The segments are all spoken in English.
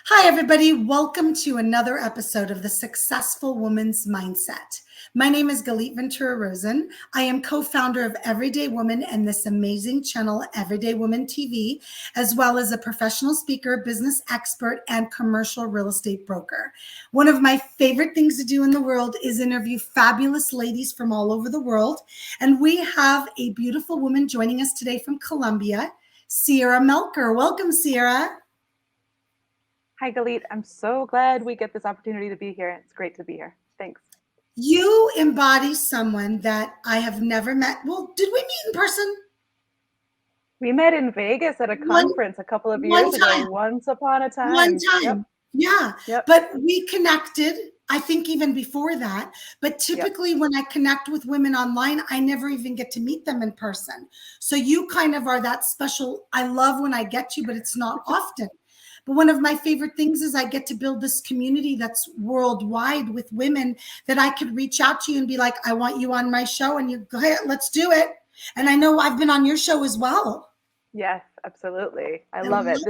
Hi, everybody. Welcome to another episode of the Successful Woman's Mindset. My name is Galit Ventura-Rozen. I am co-founder of Everyday Woman and this amazing channel, Everyday Woman TV, as well as a professional speaker, business expert, and commercial real estate broker. One of my favorite things to do in the world is interview fabulous ladies from all over the world. And we have a beautiful woman joining us today from Colombia, Sierra Melcher. Welcome, Sierra. Hi, Galit. I'm so glad we get this opportunity to be here. It's great to be here. Thanks. You embody someone that I have never met. Well, did we meet in person? We met in Vegas at a conference a couple of years ago. Once upon a time. One time. Yep. Yeah. But we connected, I think even before that. But typically when I connect with women online, I never even get to meet them in person. So you kind of are that special. I love when I get you, but it's not often. But one of my favorite things is I get to build this community that's worldwide with women that I could reach out to you and be like, I want you on my show. And you go, hey, let's do it. And I know I've been on your show as well. Yes, absolutely. I love it.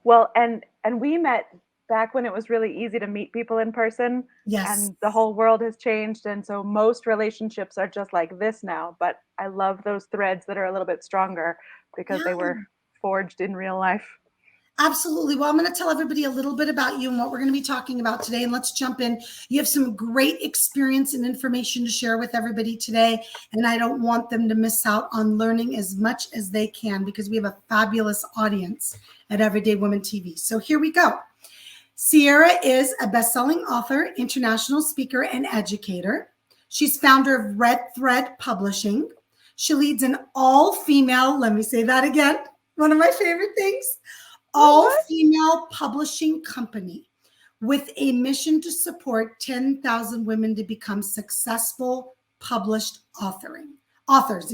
And we met back when it was really easy to meet people in person. Yes. And the whole world has changed. And so most relationships are just like this now. But I love those threads that are a little bit stronger because they were forged in real life. Absolutely. Well, I'm going to tell everybody a little bit about you and what we're going to be talking about today. And let's jump in. You have some great experience and information to share with everybody today. And I don't want them to miss out on learning as much as they can because we have a fabulous audience at Everyday Woman TV. So here we go. Sierra is a best-selling author, international speaker, and educator. She's founder of Red Thread Publishing. She leads an all-female, let me say that again, one of my favorite things, all-female publishing company with a mission to support 10,000 women to become successful published authors.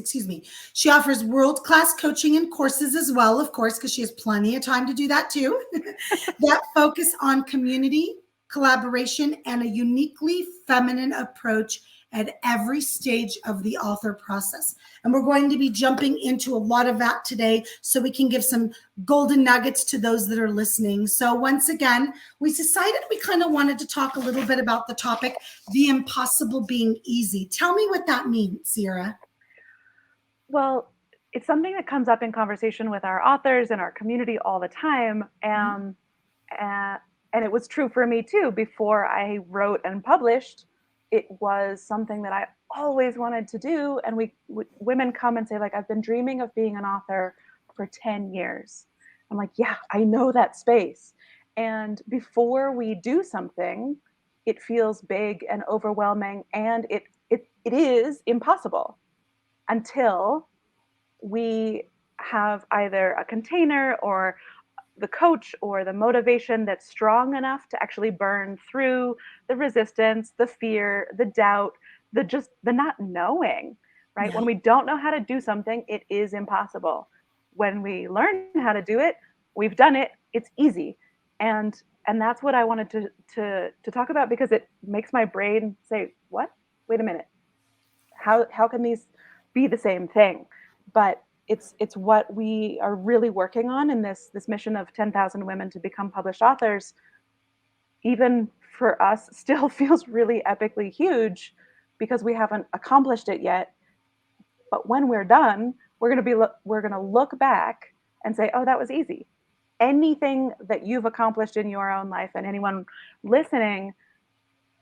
She offers world-class coaching and courses as well, of course, because she has plenty of time to do that too, that focus on community, collaboration, and a uniquely feminine approach at every stage of the author process. And we're going to be jumping into a lot of that today so we can give some golden nuggets to those that are listening. So once again, we decided we kind of wanted to talk a little bit about the topic, the impossible being easy. Tell me what that means, Sierra. Well, it's something that comes up in conversation with our authors and our community all the time. And it was true for me too. Before I wrote and published, it was something that I always wanted to do. And women come and say, like, I've been dreaming of being an author for 10 years. I'm like, yeah, I know that space. And before we do something, it feels big and overwhelming, and it is impossible until we have either a container or the coach or the motivation that's strong enough to actually burn through the resistance, the fear, the doubt, the not knowing, right? Yeah. When we don't know how to do something, it is impossible. When we learn how to do it, we've done it, it's easy. And that's what I wanted to talk about, because it makes my brain say, what? Wait a minute. How can these be the same thing? But it's what we are really working on in this mission of 10,000 women to become published authors. Even for us, still feels really epically huge because we haven't accomplished it yet. But when we're done, we're going to look back and say, oh, that was easy. Anything that you've accomplished in your own life, and anyone listening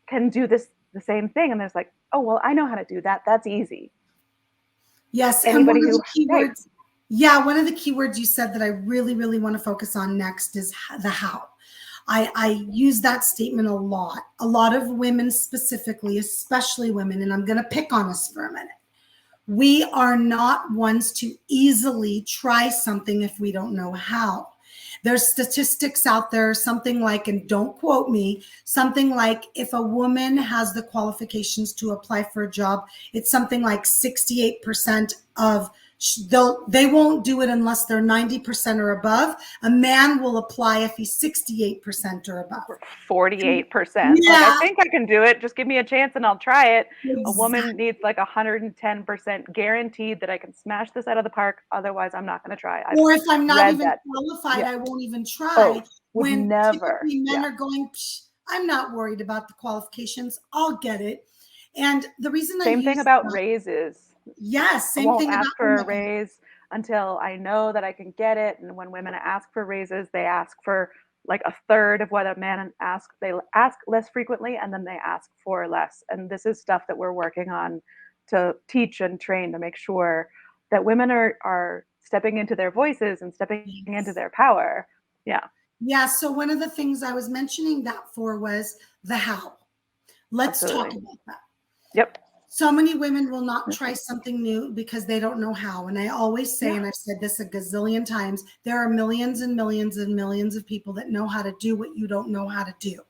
can do the same thing. And there's like, oh, well, I know how to do that. That's easy. Yes. Anybody and one of the keywords you said that I really, really want to focus on next is the how. I use that statement a lot. A lot of women specifically, especially women, and I'm going to pick on us for a minute. We are not ones to easily try something if we don't know how. There's statistics out there, something like, and don't quote me, something like if a woman has the qualifications to apply for a job, it's something like 68% of they won't do it unless they're 90% or above. A man will apply if he's 68% or above. 48%. Yeah. Like, I think I can do it. Just give me a chance and I'll try it. Exactly. A woman needs like 110% guaranteed that I can smash this out of the park. Otherwise, I'm not going to try. Or if I'm not even qualified, I won't even try. Would when never. typically men Yeah. are going, "Psh, I'm not worried about the qualifications. I'll get it." And the reason I Same thing use about that, raises. yes, I same won't thing ask about for a women. raise until I know that I can get it. And when women ask for raises, they ask for like a third of what a man asks. They ask less frequently and then they ask for less. And this is stuff that we're working on to teach and train to make sure that women are stepping into their voices and stepping into Yes. their power. Yeah, Yeah. So one of the things I was mentioning that for was the how. Let's talk absolutely. about that. Yep. So many women will not try something new because they don't know how. And I always say, Yeah. and I've said this a gazillion times, there are millions and millions and millions of people that know how to do what you don't know how to do.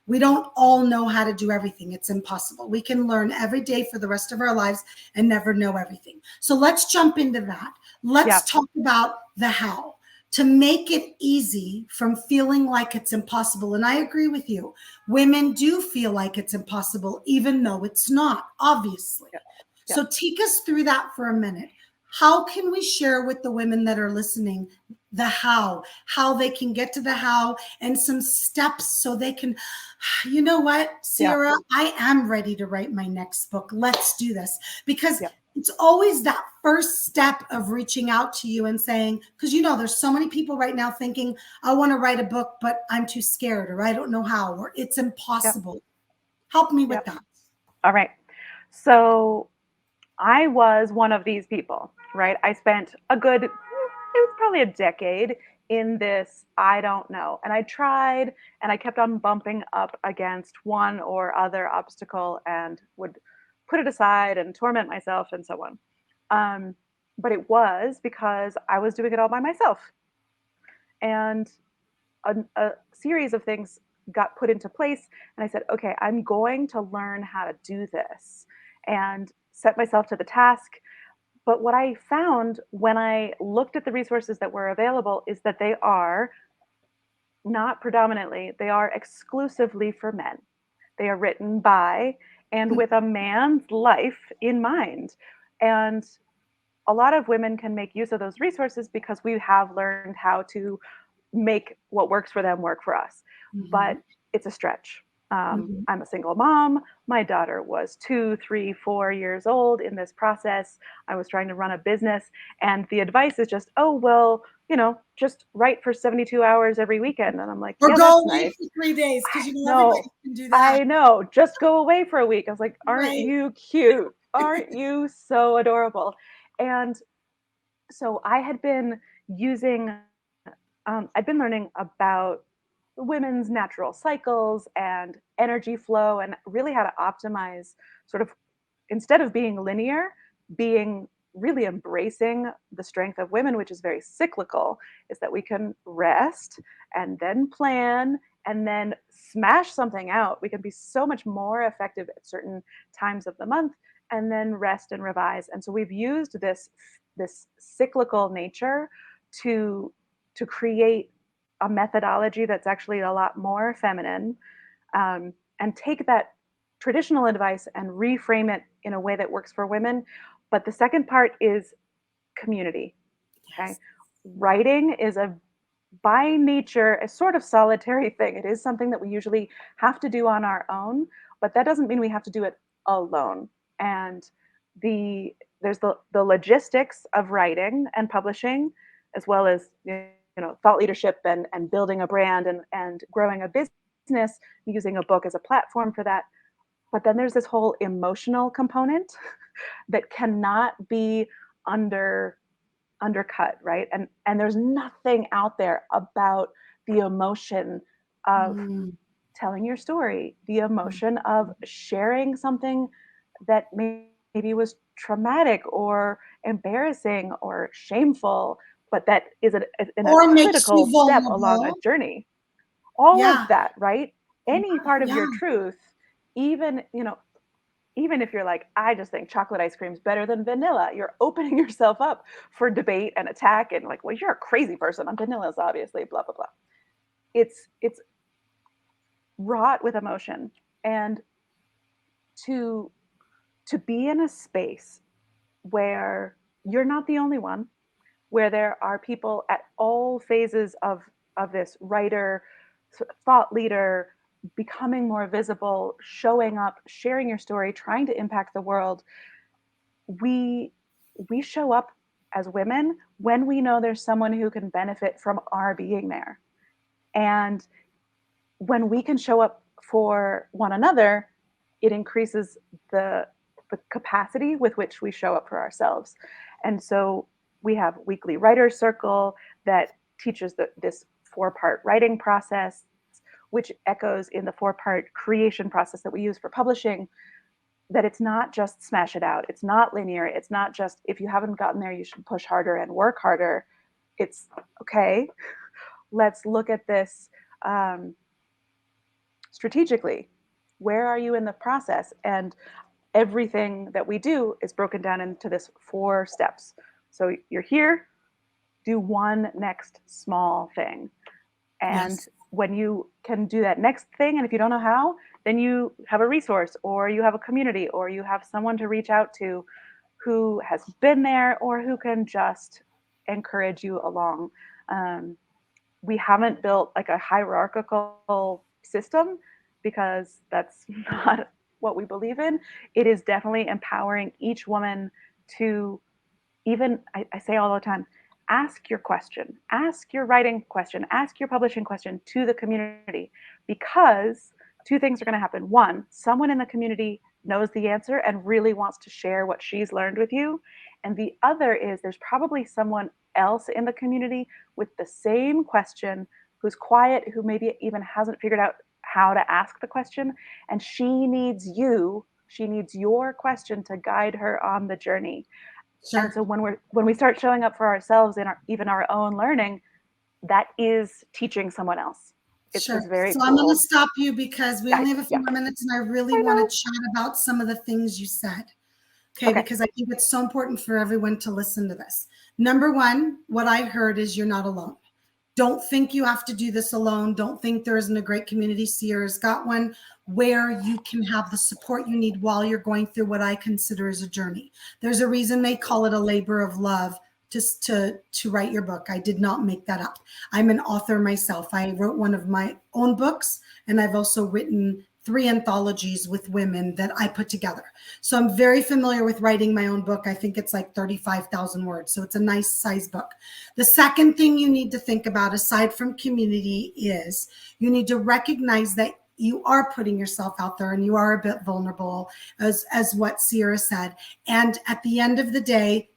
We don't all know how to do everything. It's impossible. We can learn every day for the rest of our lives and never know everything. So let's jump into that. Yeah. Let's talk about the how to make it easy from feeling like it's impossible. And I agree with you. Women do feel like it's impossible, even though it's not, obviously. Yeah. Yeah. So take us through that for a minute. How can we share with the women that are listening the how they can get to the how, and some steps so they can, you know what, Yeah. Sierra, I am ready to write my next book. Let's do this. Because Yeah. it's always that first step of reaching out to you and saying, because there's so many people right now thinking, I want to write a book, but I'm too scared, or I don't know how, or it's Yeah. impossible. Help me Yeah. with that. All right. So I was one of these people, right? I spent it was probably a decade in this, I don't know. And I tried and I kept on bumping up against one or other obstacle and would put it aside and torment myself and so on. Um, but it was because I was doing it all by myself. And a series of things got put into place. And I said, okay, I'm going to learn how to do this and set myself to the task. But what I found when I looked at the resources that were available is that they are not predominantly, they are exclusively for men. They are written by and with a man's life in mind. And a lot of women can make use of those resources because we have learned how to make what works for them work for us. But Mhm. it's a stretch. Mhm. I'm a single mom. My daughter was 2, 3, 4 years old in this process. I was trying to run a business, and the advice is just, oh, well, just write for 72 hours every weekend. And I'm like, Or yeah, go that's away nice. for 3 days, because everybody No, can do that. I know. Just go away for a week. I was like, aren't Right. you cute? Aren't you so adorable? And so I had been using I've been learning about women's natural cycles and energy flow and really how to optimize sort of instead of being linear, being really embracing the strength of women, which is very cyclical, is that we can rest and then plan and then smash something out. We can be so much more effective at certain times of the month and then rest and revise. And so we've used this cyclical nature to create a methodology that's actually a lot more feminine, and take that traditional advice and reframe it in a way that works for women. But the second part is community. Okay. Yes. Writing is by nature a sort of solitary thing. It is something that we usually have to do on our own, but that doesn't mean we have to do it alone. And there's the logistics of writing and publishing, as well as thought leadership and building a brand and growing a business, using a book as a platform for that. But then there's this whole emotional component that cannot be under undercut, right? And there's nothing out there about the emotion of Mm. telling your story, the emotion of sharing something that maybe was traumatic or embarrassing or shameful, but that is in a Or makes critical you step along a vulnerable. journey. All of Yeah. that, right? Any part of Yeah. your truth, even, even if you're like, I just think chocolate ice cream is better than vanilla, you're opening yourself up for debate and attack and like, well, you're a crazy person. Vanilla is obviously blah blah blah. It's wrought with emotion, and to be in a space where you're not the only one, where there are people at all phases of this writer, thought leader, becoming more visible, showing up, sharing your story, trying to impact the world. We show up as women when we know there's someone who can benefit from our being there. And when we can show up for one another, it increases the capacity with which we show up for ourselves. And so we have weekly writer's circle that teaches this 4-part writing process, which echoes in the 4-part creation process that we use for publishing, that it's not just smash it out. It's not linear. It's not just, if you haven't gotten there, you should push harder and work harder. It's, okay, let's look at this strategically. Where are you in the process? And everything that we do is broken down into this 4 steps. So you're here, do one next small thing. And Yes. when you can do that next thing, and if you don't know how, then you have a resource, or you have a community, or you have someone to reach out to who has been there, or who can just encourage you along. We haven't built like a hierarchical system because that's not what we believe in. It is definitely empowering each woman to, even, I say all the time, ask your question, ask your writing question, ask your publishing question to the community, because 2 things are going to happen. 1, someone in the community knows the answer and really wants to share what she's learned with you. And the other is there's probably someone else in the community with the same question, who's quiet, who maybe even hasn't figured out how to ask the question. And she needs your question to guide her on the journey. Sure. And so when we start showing up for ourselves in even our own learning, that is teaching someone else. It's very So cool. I'm going to stop you because we only have a few more minutes, and I really want know. to chat about some of the things you said. Okay, because I think it's so important for everyone to listen to this. Number 1, what I heard is you're not alone. Don't think you have to do this alone. Don't think there isn't a great community. Sierra's got one where you can have the support you need while you're going through what I consider as a journey. There's a reason they call it a labor of love to write your book. I did not make that up. I'm an author myself. I wrote one of my own books, and I've also written 3 anthologies with women that I put together. So I'm very familiar with writing my own book. I think it's like 35,000 words. So it's a nice size book. The second thing you need to think about, aside from community, is you need to recognize that you are putting yourself out there and you are a bit vulnerable, as what Sierra said. And at the end of the day,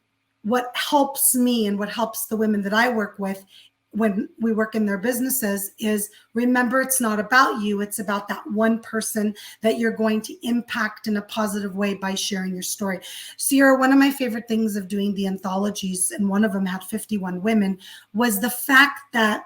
what helps me and what helps the women that I work with when we work in their businesses is, remember, it's not about you. It's about that one person that you're going to impact in a positive way by sharing your story. Sierra, one of my favorite things of doing the anthologies, and one of them had 51 women, was the fact that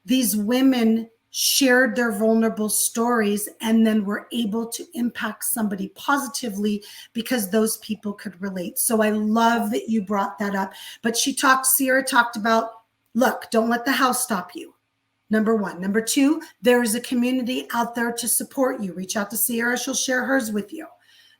these women shared their vulnerable stories and then were able to impact somebody positively because those people could relate. So I love that you brought that up. But Sierra talked about, look, don't let the house stop you. Number 1. Number 2, there is a community out there to support you. Reach out to Sierra. She'll share hers with you.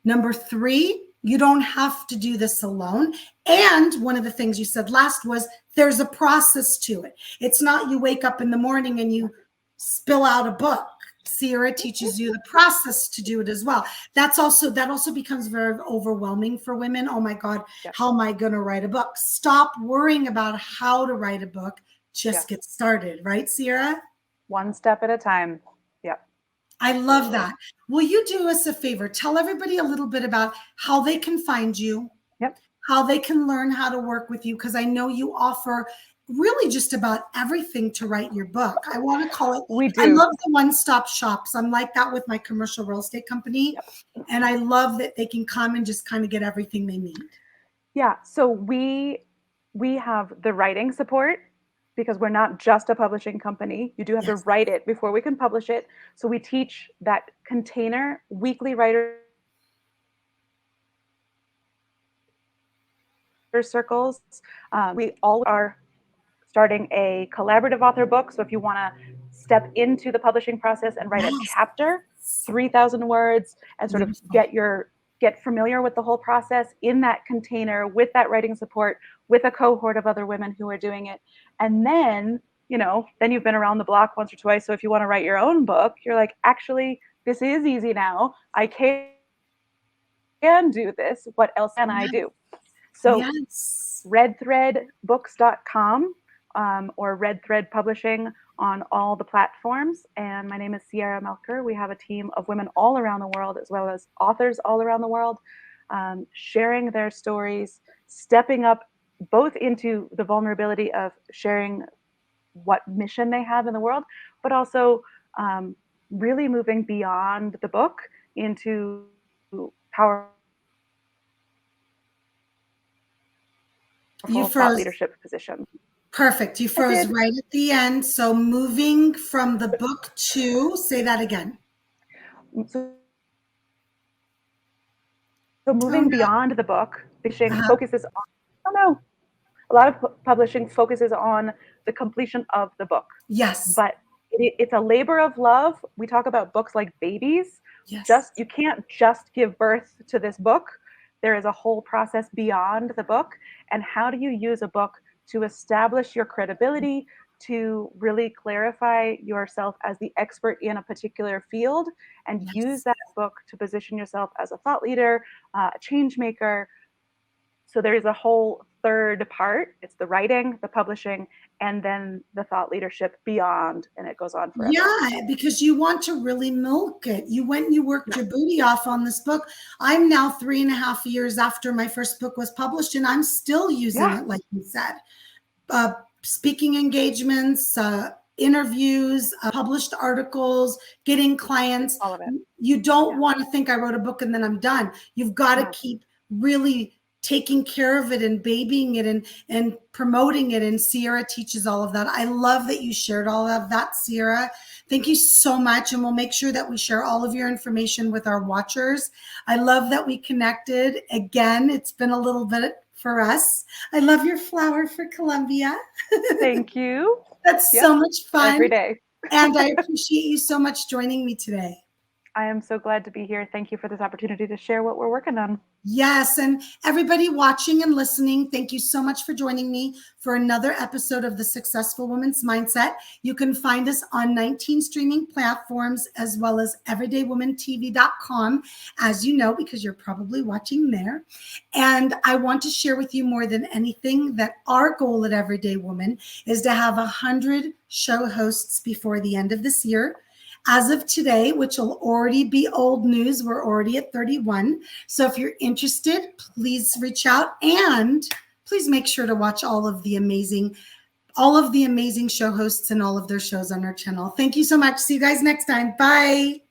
Number 3, you don't have to do this alone. And one of the things you said last was there's a process to it. It's not you wake up in the morning and you spill out a book. Sierra teaches you the process to do it as well. That also becomes very overwhelming for women. Oh my God, how am I going to write a book? Stop worrying about how to write a book. Just get started, right, Sierra? One step at a time. Yep. I love that. Will you do us a favor? Tell everybody a little bit about how they can find you, how they can learn how to work with you, because I know you offer really just about everything to write your book. I want to call it, we do. I love the one-stop shops. I'm like that with my commercial real estate company. And I love that they can come and just kind of get everything they need. Yeah. So we have the writing support, because we're not just a publishing company. You do have to write it before we can publish it. So we teach that container, weekly writer circles. We all are starting a collaborative author book. So if you want to step into the publishing process and write a chapter, 3,000 words, and sort of get familiar with the whole process in that container with that writing support, with a cohort of other women who are doing it. And then then you've been around the block once or twice. So if you want to write your own book, you're like, actually, this is easy now. I can do this. What else can I do? So Yes. redthreadbooks.com or Red Thread Publishing on all the platforms. And my name is Sierra Melcher. We have a team of women all around the world, as well as authors all around the world, sharing their stories, stepping up both into the vulnerability of sharing what mission they have in the world, but also really moving beyond the book into powerful You thought froze. leadership positions. Perfect. You froze right at the end. So moving from the book to, say that again. So moving beyond the book, publishing focuses on, a lot of publishing focuses on the completion of the book. Yes. But it's a labor of love. We talk about books like babies. Yes. You can't just give birth to this book. There is a whole process beyond the book. And how do you use a book to establish your credibility, to really clarify yourself as the expert in a particular field, and use that book to position yourself as a thought leader, a change maker. So there is a whole third part. It's the writing, the publishing, and then the thought leadership beyond, and it goes on forever. Yeah, because you want to really milk it. You went and you worked your booty off on this book. I'm now 3.5 years after my first book was published, and I'm still using it, like you said. Speaking engagements, interviews, published articles, getting clients. All of it. You don't want to think I wrote a book and then I'm done. You've got to keep really taking care of it and babying it and promoting it. And Sierra teaches all of that. I love that you shared all of that, Sierra. Thank you so much. And we'll make sure that we share all of your information with our watchers. I love that we connected again. It's been a little bit for us. I love your flower for Columbia. Thank you. That's so much fun. Every day. And I appreciate you so much joining me today. I am so glad to be here. Thank you for this opportunity to share what we're working on. Yes. And everybody watching and listening, thank you so much for joining me for another episode of The Successful Woman's Mindset. You can find us on 19 streaming platforms as well as everydaywoman.tv.com, as you know, because you're probably watching there. And I want to share with you more than anything that our goal at Everyday Woman is to have 100 show hosts before the end of this year. As of today, which will already be old news, we're already at 31. So if you're interested, please reach out and please make sure to watch all of the amazing show hosts and all of their shows on our channel. Thank you so much. See you guys next time. Bye.